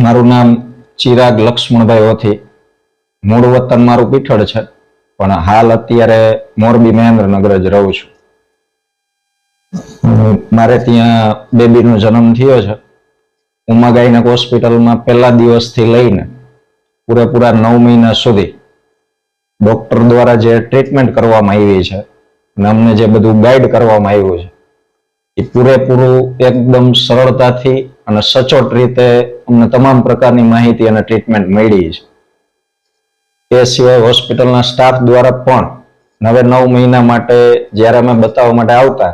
મારું નામ ચિરાગ લક્ષ્મણભાઈ ઓથી. મૂળ વતન મારું પીઠળ છે, પણ હાલ અત્યારે મોરબી મહેન્દ્રનગર જ રહું છું. મારે ત્યાં બેબીનો જન્મ થયો છે. ઉમા ગાયનેક હોસ્પિટલમાં પહેલા દિવસથી લઈને પૂરેપૂરા 9 મહિના સુધી ડોક્ટર દ્વારા જે ટ્રીટમેન્ટ કરવામાં આવી છે અને અમને જે બધું ગાઈડ કરવામાં આવ્યું છે એ પૂરેપૂરું એકદમ સરળતાથી અને સચોટ રીતે અમને તમામ પ્રકારની માહિતી અને ટ્રીટમેન્ટ મળી છે. એ સિવાય હોસ્પિટલના સ્ટાફ દ્વારા પણ હવે 9 મહિના માટે જ્યારે અમે બતાવવા માટે આવતા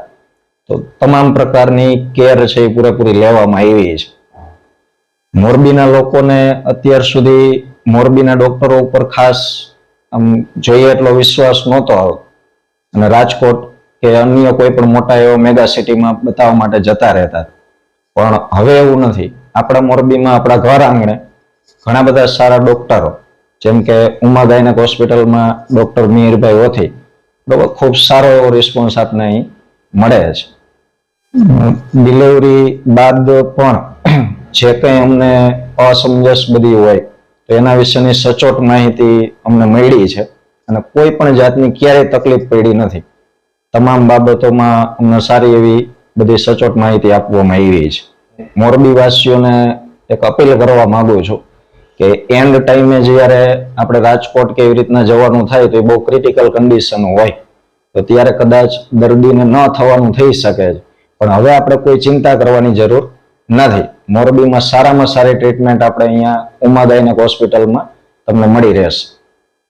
તો તમામ પ્રકારની કેર છે એ પૂરેપૂરી લેવામાં આવી છે. મોરબીના લોકોને અત્યાર સુધી મોરબીના ડોક્ટરો ઉપર ખાસ જોઈએ એટલો વિશ્વાસ નહોતો આવતો અને રાજકોટ કે અન્ય કોઈ પણ મોટા એવા મેગા સિટીમાં બતાવવા માટે જતા રહેતા. પણ હવે એવું નથી. આપણા મોરબીમાં આપણા ઘર આંગણે ઘણા બધા સારા ડોક્ટરો, જેમ કે ઉમા ગાયનેક હોસ્પિટલમાં ડોક્ટર મિહિરભાઈ ઓથી, ખૂબ સારો એવો રિસ્પોન્સ આપને અહીં મળે છે. ડિલિવરી બાદ પણ જે કંઈ અમને અસમંજસ બધી હોય તો એના વિશેની સચોટ માહિતી અમને મળી છે અને કોઈ પણ જાતની ક્યારેય તકલીફ પડી નથી. તમામ બાબતોમાં અમને સારી એવી બધી સચોટ માહિતી આપવામાં આવી છે. મોરબી વાસીઓને એક અપીલ કરવા માંગુ છું કે એન્ડ ટાઈમે જ્યારે આપણે રાજકોટ કે એવી રીતના જવાનું થાય તો એ બહુ ક્રિટિકલ કન્ડિશન હોય તો ત્યારે કદાચ દર્દીને ન થવાનું થઈ શકે છે, પણ હવે આપણે કોઈ ચિંતા કરવાની જરૂર નથી. મોરબીમાં સારામાં સારી ટ્રીટમેન્ટ આપણે અહીંયા ઉમા ગાયનેક હોસ્પિટલમાં તમને મળી રહેશે.